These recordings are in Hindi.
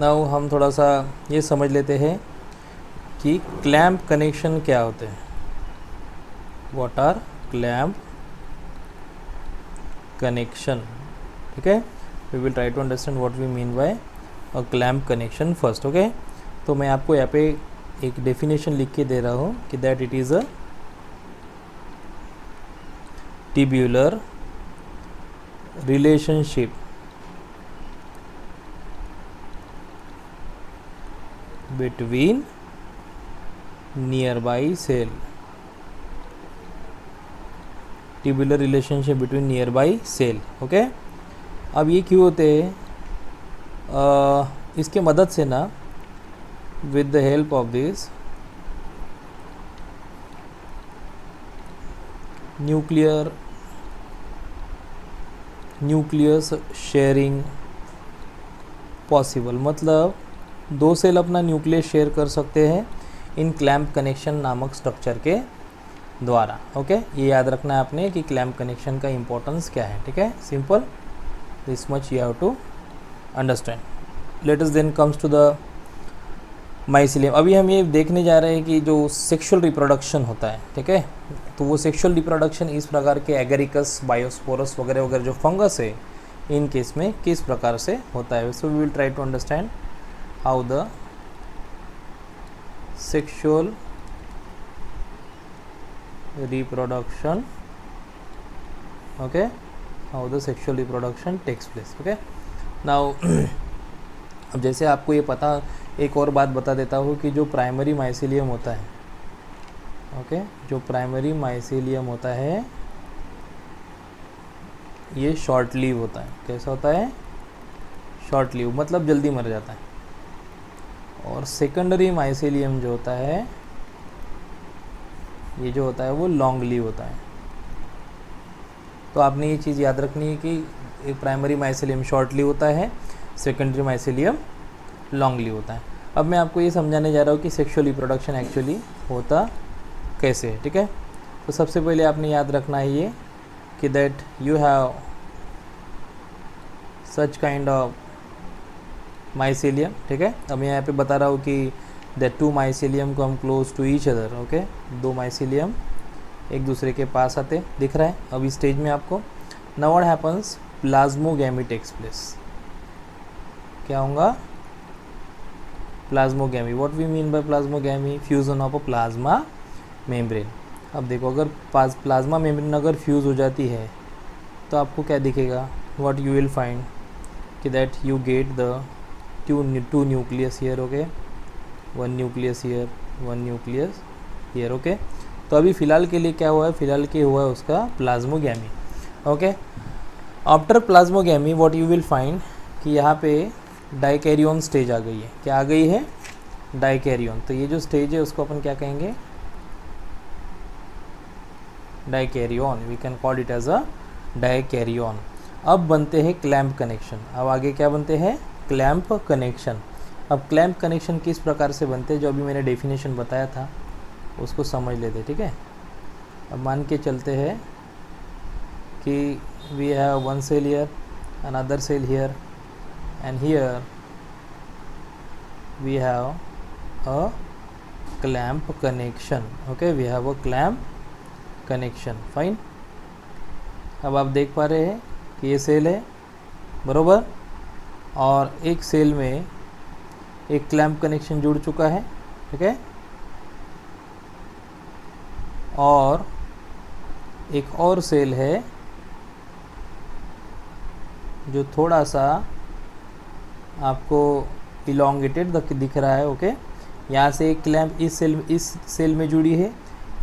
नाउ हम थोड़ा सा ये समझ लेते हैं कि क्लैम्प कनेक्शन क्या होते हैं. What are clamp connection. ठीक है, we will try to understand what we mean by a clamp connection first. Okay, तो मैं आपको यहाँ पे एक डेफिनेशन लिख के दे रहा हूँ कि that it is a tubular relationship between nearby cell. tubular relationship between nearby cell. Okay, अब ये क्यों होते हैं? इसके मदद से ना, with the help of this nucleus sharing possible. मतलब दो सेल अपना न्यूक्लियस शेयर कर सकते हैं इन क्लैम्प कनेक्शन नामक स्ट्रक्चर के द्वारा. ओके, ये याद रखना है आपने कि क्लैम्प कनेक्शन का इंपॉर्टेंस क्या है. ठीक है, simple, this much you have to understand. Let us then comes to the mycelium. अभी हम ये देखने जा रहे हैं कि जो सेक्सुअल रिप्रोडक्शन होता है, ठीक है, तो वो सेक्सुअल रिप्रोडक्शन इस प्रकार के एगरिकस, बायोस्पोरस वगैरह वगैरह जो फंगस है इन केस में किस प्रकार से होता है. So we will try to understand how the sexual reproduction, okay, how the sexual reproduction takes place. Okay, now अब जैसे आपको ये पता, एक और बात बता देता हूँ कि जो प्राइमरी माइसिलियम होता है, ओके, जो प्राइमरी माइसिलियम होता है ये शॉर्ट लीव होता है. कैसा होता है? शॉर्ट लीव, मतलब जल्दी मर जाता है. और सेकेंडरी माइसिलियम जो होता है, ये जो होता है वो लॉन्ग लीव होता है. तो आपने ये चीज़ याद रखनी है कि प्राइमरी माइसिलियम शॉर्ट लीव होता है, सेकेंडरी माइसिलियम लॉन्ग लीव होता है. अब मैं आपको ये समझाने जा रहा हूँ कि सेक्सुअल रिप्रोडक्शन एक्चुअली होता कैसे है. ठीक है, तो सबसे पहले आपने याद रखना है ये कि that you have such kind of mycelium. ठीक है, अब मैं यहाँ पे बता रहा हूँ कि that two mycelium come close to each other. Okay, दो माइसिलियम एक दूसरे के पास आते दिख रहा है अब इस स्टेज में आपको. Now what happens? Plasmogamy takes place. क्या होगा? Plasmogamy. What we mean by plasmogamy? Fusion of a plasma membrane. अब देखो, अगर प्लाज्मा मेम्ब्रेन अगर फ्यूज़ हो जाती है तो आपको क्या दिखेगा? व्हाट यू विल फाइंड कि that you get the two nucleus here. Okay, one nucleus here, one nucleus here. Okay, तो अभी फ़िलहाल के लिए क्या हुआ है? फ़िलहाल के हुआ है उसका plasmogamy. Okay, after plasmogamy what you will find कि यहाँ पे डाइकैरियन स्टेज आ गई है. क्या आ गई है? डाइकैरियन. तो ये जो स्टेज है उसको अपन क्या कहेंगे? Dikaryon. We can call it as a dikaryon. अब बनते हैं क्लैम्प कनेक्शन. अब आगे क्या बनते हैं? Clamp connection. अब क्लैम्प कनेक्शन किस प्रकार से बनते हैं, जो अभी मैंने डेफिनेशन बताया था उसको समझ लेते. ठीक है, अब मान के चलते हैं कि we have one cell here, another cell here, and here we have a clamp connection. Okay, we have a clamp connection. fine. अब आप देख पा रहे हैं कि ये सेल है बरोबर, और एक सेल में एक क्लैम्प कनेक्शन जुड़ चुका है. ठीक है, और एक और सेल है जो थोड़ा सा आपको इलोंगेटेड दिख रहा है. ओके, यहाँ से एक क्लैम्प इस सेल में जुड़ी है,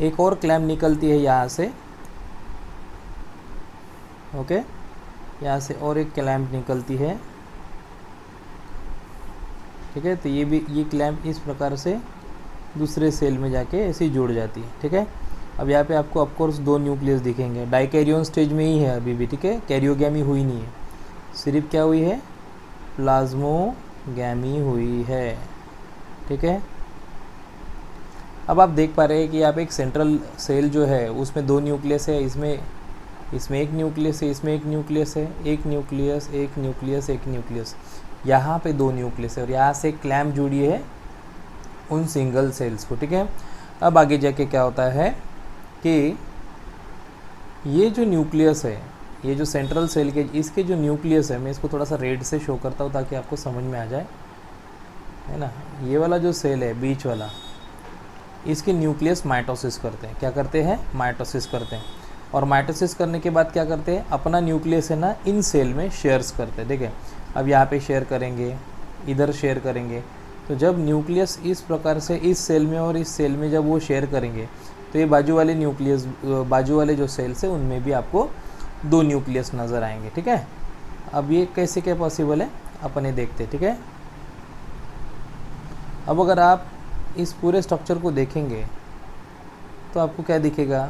एक और क्लैम्प निकलती है यहाँ से. ओके, यहाँ से और एक क्लैम्प निकलती है. ठीक है, तो ये क्लैम्प इस प्रकार से दूसरे सेल में जाके ऐसे ही जुड़ जाती है. ठीक है, अब यहाँ पे आपको ऑफकोर्स दो न्यूक्लियस दिखेंगे. डाइकैरियन स्टेज में ही है अभी भी. ठीक है, कैरियोगैमी हुई नहीं है, सिर्फ क्या हुई है? प्लाज्मोगैमी हुई है. ठीक है, अब आप देख पा रहे हैं कि यहाँ पे एक सेंट्रल सेल जो है उसमें दो न्यूक्लियस है. इसमें एक न्यूक्लियस है, इसमें एक न्यूक्लियस है, एक न्यूक्लियस, एक न्यूक्लियस, एक न्यूक्लियस. यहाँ पे 2 न्यूक्लियस है और यहाँ से क्लैम्प जुड़ी है उन सिंगल सेल्स को, ठीक है। अब आगे जाके क्या होता है कि ये जो न्यूक्लियस है, ये जो सेंट्रल सेल के इसके जो न्यूक्लियस है, मैं इसको थोड़ा सा रेड से शो करता हूँ ताकि आपको समझ में आ जाए, है ना। ये वाला जो सेल है बीच वाला, इसके न्यूक्लियस माइटोसिस करते हैं। क्या करते हैं? माइटोसिस करते हैं। और माइटोसिस करने के बाद क्या करते हैं? अपना न्यूक्लियस है ना इन सेल में शेयर्स करते हैं। देखिए अब यहाँ पे शेयर करेंगे, इधर शेयर करेंगे। तो जब न्यूक्लियस इस प्रकार से इस सेल में और इस सेल में जब वो शेयर करेंगे तो ये बाजू वाले न्यूक्लियस, बाजू वाले जो सेल्स है उनमें भी आपको 2 न्यूक्लियस नज़र आएंगे, ठीक है। अब ये कैसे क्या पॉसिबल है अपने देखते हैं, ठीक है। अब अगर आप इस पूरे स्ट्रक्चर को देखेंगे तो आपको क्या दिखेगा,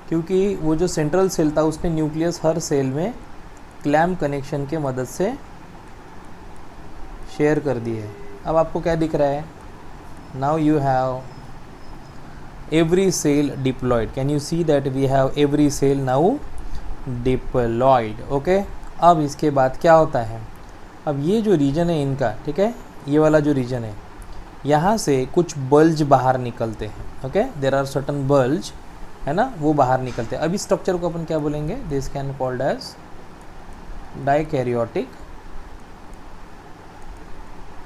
क्योंकि वो जो सेंट्रल सेल था उसने न्यूक्लियस हर सेल में क्लैम्प कनेक्शन के मदद से शेयर कर दी है। अब आपको क्या दिख रहा है? Now you have every cell diploid. Can you see that we have every cell now diploid, okay. अब इसके बाद क्या होता है, अब ये जो रीजन है इनका, ठीक है, ये वाला जो रीजन है, यहाँ से कुछ बल्ज बाहर निकलते हैं, okay. There are certain bulge, है ना, वो बाहर निकलते हैं। अब इस स्ट्रक्चर को अपन क्या बोलेंगे? This can called as dikaryotic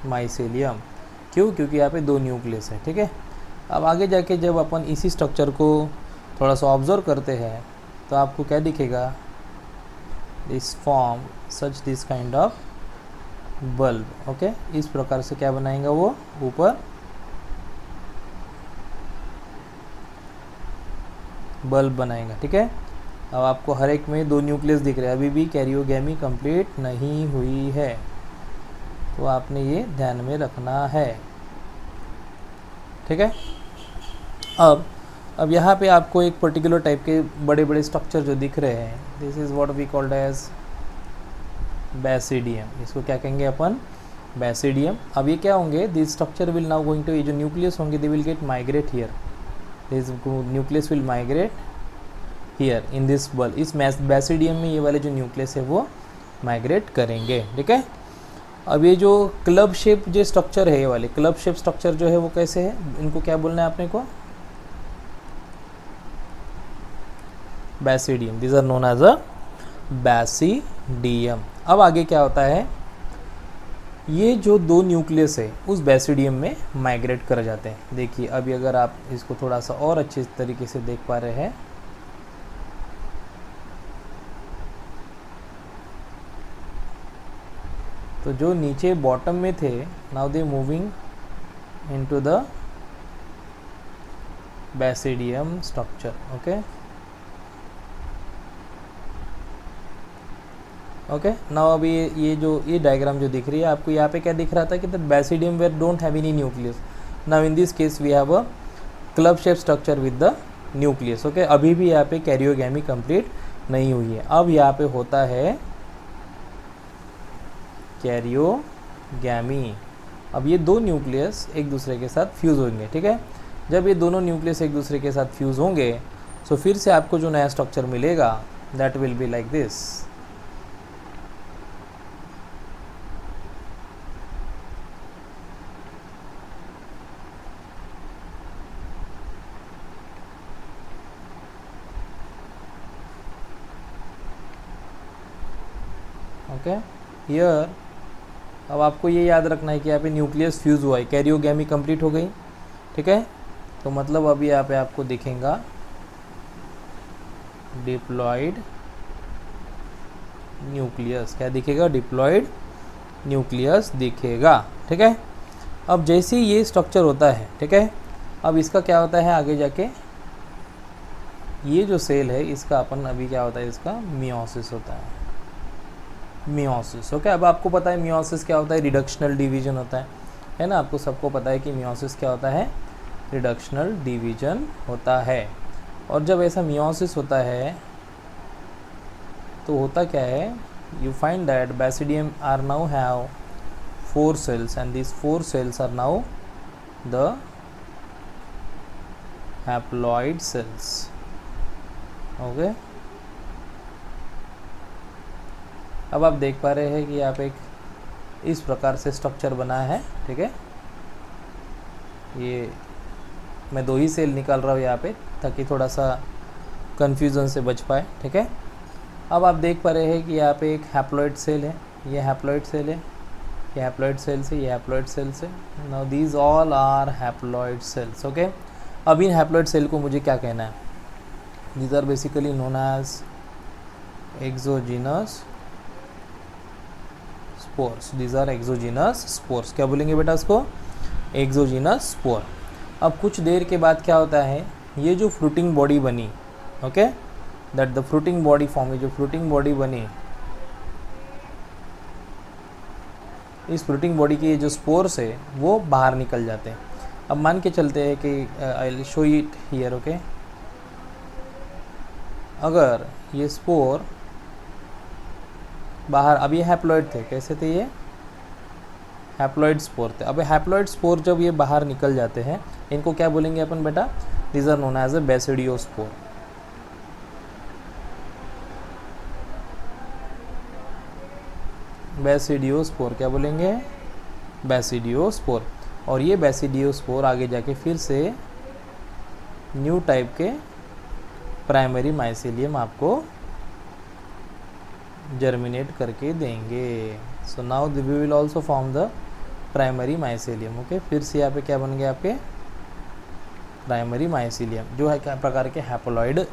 mycelium. क्यों? क्योंकि यहाँ पे 2 न्यूक्लियस है, ठीक है। अब आगे जाके जब अपन इसी स्ट्रक्चर को थोड़ा सा ऑब्जर्व करते हैं तो आपको क्या दिखेगा? This form such this kind of bulb, okay. इस प्रकार से क्या बनाएंगे वो ऊपर बल्ब बनाएगा, ठीक है। अब आपको हर एक में 2 न्यूक्लियस दिख रहे हैं, अभी भी कैरियोगैमी कंप्लीट नहीं हुई है, तो आपने ये ध्यान में रखना है, ठीक है। अब यहाँ पे आपको एक पर्टिकुलर टाइप के बड़े बड़े स्ट्रक्चर जो दिख रहे हैं, this is what we called as basidium. इसको क्या कहेंगे अपन? बेसिडियम। अब ये क्या होंगे? This structure will now going to, ये जो न्यूक्लियस होंगे they will get migrate here, this nucleus will migrate here in this bulb. इस बेसिडियम में ये वाले जो न्यूक्लियस है वो माइग्रेट करेंगे, ठीक है। अब ये जो क्लब शेप जो स्ट्रक्चर है, ये वाले क्लब शेप स्ट्रक्चर जो है वो कैसे है, इनको क्या बोलना है आपने को? Basidium. These are known as a basidium. अब आगे क्या होता है, ये जो 2 न्यूक्लियस है उस बेसिडियम में माइग्रेट कर जाते हैं। देखिए अभी अगर आप इसको थोड़ा सा और अच्छे तरीके से देख पा रहे हैं, तो जो नीचे बॉटम में थे, now they moving into the basidium structure, okay okay. Now अभी ये डायग्राम जो दिख रही है आपको, यहाँ पे क्या दिख रहा था कि the basidium where don't have any nucleus. Now in this case we have a club shape structure with the nucleus, okay. अभी भी यहाँ पे कैरियोगैमी कंप्लीट नहीं हुई है। अब यहाँ पे होता है कैरियोगैमी। अब ये 2 न्यूक्लियस एक दूसरे के साथ फ्यूज़ होंगे, ठीक है। जब ये दोनों न्यूक्लियस एक दूसरे के साथ फ्यूज़ होंगे तो फिर से आपको जो नया स्ट्रक्चर मिलेगा that will be like this, okay here. अब आपको ये याद रखना है कि यहाँ पे न्यूक्लियस फ्यूज़ हुआ है, कैरियोगैमी कंप्लीट हो गई, ठीक है। तो मतलब अभी यहाँ पे आपको दिखेगा डिप्लॉयड न्यूक्लियस। क्या दिखेगा? डिप्लॉयड न्यूक्लियस दिखेगा, ठीक है। अब जैसे ही ये स्ट्रक्चर होता है, ठीक है, अब इसका क्या होता है आगे जाके, ये जो सेल है इसका अपन अभी क्या होता है, इसका मियोसिस होता है, मियोसिस, ओके। अब आपको पता है मियोसिस क्या होता है? रिडक्शनल डिवीजन होता है ना। आपको सबको पता है कि मियोसिस क्या होता है? रिडक्शनल डिवीजन होता है। और जब ऐसा मियोसिस होता है तो होता क्या है, you find that basidium are now have 4 cells and these 4 cells are now the haploid cells, okay। अब आप देख पा रहे हैं कि यहाँ पे इस प्रकार से स्ट्रक्चर बना है, ठीक है। ये मैं 2 ही सेल निकाल रहा हूँ यहाँ पे ताकि थोड़ा सा कन्फ्यूज़न से बच पाए, ठीक है। अब आप देख पा रहे हैं कि यहाँ पे एक हैप्लॉइड सेल है, ये हैप्लॉइड सेल है, ये हैप्लॉइड सेल से, ये हैप्लॉइड सेल से। Now these all are haploid cells, okay. अब इन हैप्लॉइड सेल को मुझे क्या कहना है, these are basically known as exogenous spores, these are exogenous spores. क्या बोलेंगे बेटा इसको, एक्सोजीनस स्पोर। अब कुछ देर के बाद क्या होता है, ये जो फ्रूटिंग बॉडी बनी, okay, that the fruiting body form, ये जो फ्रूटिंग बॉडी बनी, इस फ्रूटिंग बॉडी के जो स्पोर्स है वो बाहर निकल जाते हैं। अब मान के चलते हैं कि I will show it here, okay. अगर ये स्पोर बाहर, अब ये हैप्लॉइड थे, कैसे थे ये हैप्लॉइड स्पोर थे। अब हैप्लॉइड स्पोर जब ये बाहर निकल जाते हैं, इनको क्या बोलेंगे अपन बेटा, these are known as a basidiospore. Basidiospore क्या बोलेंगे, बेसिडियोस्पोर। और ये बेसिडियोस्पोर आगे जाके फिर से न्यू टाइप के प्राइमरी माइसीलियम आपको जर्मिनेट करके देंगे। So now we will also form the primary mycelium, okay. फिर से यहाँ पे क्या बन गया आपके प्राइमरी माइसीलियम, जो है क्या प्रकार के हैप्लॉइड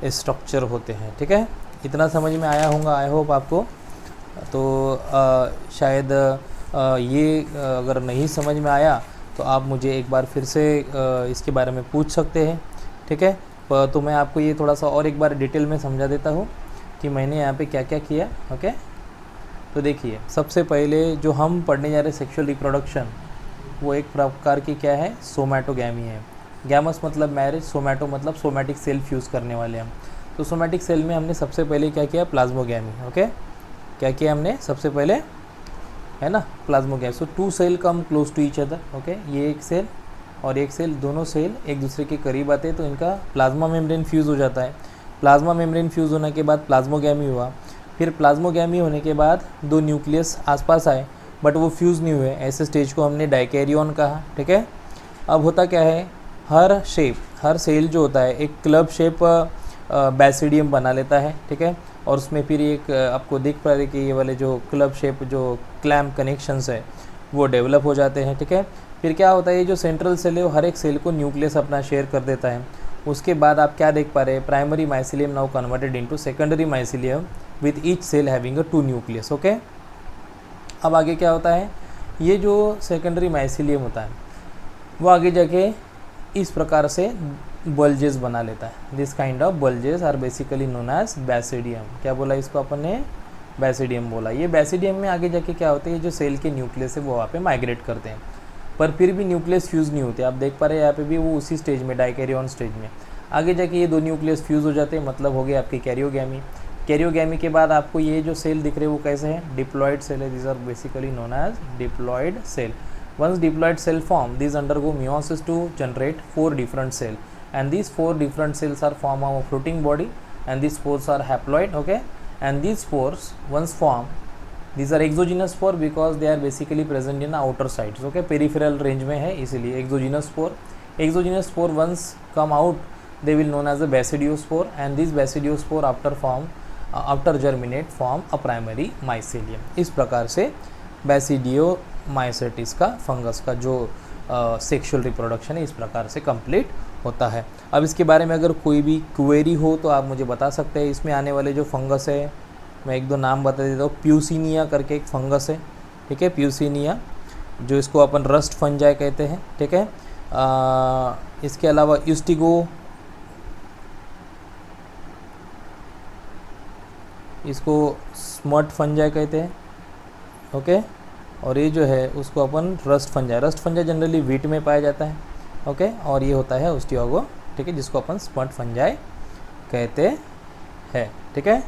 स्ट्रक्चर होते हैं, ठीक है। इतना समझ में आया होगा आई होप आपको। तो शायद ये अगर नहीं समझ में आया तो आप मुझे एक बार फिर से इसके बारे में पूछ सकते हैं, ठीक है। तो मैं आपको ये थोड़ा सा और एक बार डिटेल में समझा देता हूँ कि मैंने यहाँ पे क्या क्या किया, ओके। तो देखिए, सबसे पहले जो हम पढ़ने जा रहे सेक्सुअल रिप्रोडक्शन, वो एक प्रकार की क्या है, सोमैटोगैमी है। गैमस मतलब मैरिज, सोमैटो मतलब सोमैटिक सेल फ्यूज़ करने वाले हम। तो सोमैटिक सेल में हमने सबसे पहले क्या किया, प्लाज्मोगैमी, ओके। क्या किया हमने सबसे पहले, है ना, plasmogamy. So 2 cell come close to each other, okay. ये एक सेल और एक सेल, दोनों सेल एक दूसरे के करीब आते हैं तो इनका प्लाज्मा मेम्ब्रेन फ्यूज़ हो जाता है। प्लाज्मा मेम्ब्रेन फ्यूज़ होने के बाद प्लाज्मोगैमी हुआ। फिर प्लाज्मोगैमी होने के बाद 2 न्यूक्लियस आसपास आए बट वो फ्यूज़ नहीं हुए, ऐसे स्टेज को हमने डाइकैरियन कहा, ठीक है। अब होता क्या है, हर सेल जो होता है एक क्लब शेप बैसिडियम बना लेता है, ठीक है। और उसमें फिर एक आपको दिख पा रहा है कि ये वाले जो क्लब शेप जो क्लैम्प कनेक्शंस है वो डेवलप हो जाते हैं, ठीक है। फिर क्या होता है, ये जो सेंट्रल सेल है वो हर एक सेल को न्यूक्लियस अपना शेयर कर देता है। उसके बाद आप क्या देख पा रहे हैं, primary mycelium now converted into secondary mycelium with each cell having a 2 nucleus, okay. अब आगे क्या होता है, ये जो सेकेंडरी माइसीलियम होता है वो आगे जाके इस प्रकार से बल्जेस बना लेता है। This kind of bulges are basically known as basidium. क्या बोला इसको अपन ने, बैसिडियम बोला। ये बैसिडियम में आगे जाके क्या होता है, ये जो सेल के न्यूक्लियस है वो वहाँ पे माइग्रेट करते हैं, पर फिर भी न्यूक्लियस फ्यूज़ नहीं होते। आप देख पा रहे हैं यहाँ पे भी वो उसी स्टेज में, डाइकैरियन स्टेज में। आगे जाके ये 2 न्यूक्लियस फ्यूज़ हो जाते हैं, मतलब हो गया आपकी कैरियोगैमी। कैरियोगैमी के बाद आपको ये जो सेल दिख रहे हैं वो कैसे हैं, डिप्लॉयड सेल है। These are basically known as diploid cell. Once diploid cell form, these undergo meiosis to generate 4 different cell, and these 4 different cells are form of a fruiting body, and these spores are haploid, okay. And these spores once form, these are exogenous spore because they are basically present in outer sides, okay, peripheral range में है इसीलिए exogenous spore. Exogenous spore once come out, they will known as a basidiospore, and these basidiospore after germinate form a primary mycelium. इस प्रकार से बैसिडियोमाइसेटिस का फंगस का जो सेक्सुअल रिप्रोडक्शन है इस प्रकार से कंप्लीट होता है। अब इसके बारे में अगर कोई भी क्वेरी हो तो आप मुझे बता सकते हैं। इसमें आने वाले जो फंगस है मैं 1-2 नाम बता देता हूँ। प्यूसिनिया करके एक फंगस है, ठीक है, प्यूसिनिया, जो इसको अपन रस्ट फंजाई कहते हैं, ठीक है। इसके अलावा यूस्टिगो, इसको स्मट फंजाई कहते हैं, ओके। और ये जो है उसको अपन रस्ट फंजाई जनरली वीट में पाया जाता है, ओके। और ये होता है ओस्टियोगो, ठीक है, जिसको अपन स्मट फंजाई कहते हैं, ठीक है।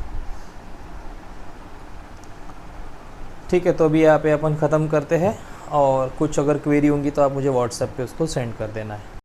ठीक है, तो अभी यहाँ पे अपन ख़त्म करते हैं, और कुछ अगर क्वेरी होंगी तो आप मुझे व्हाट्सएप पे उसको सेंड कर देना है।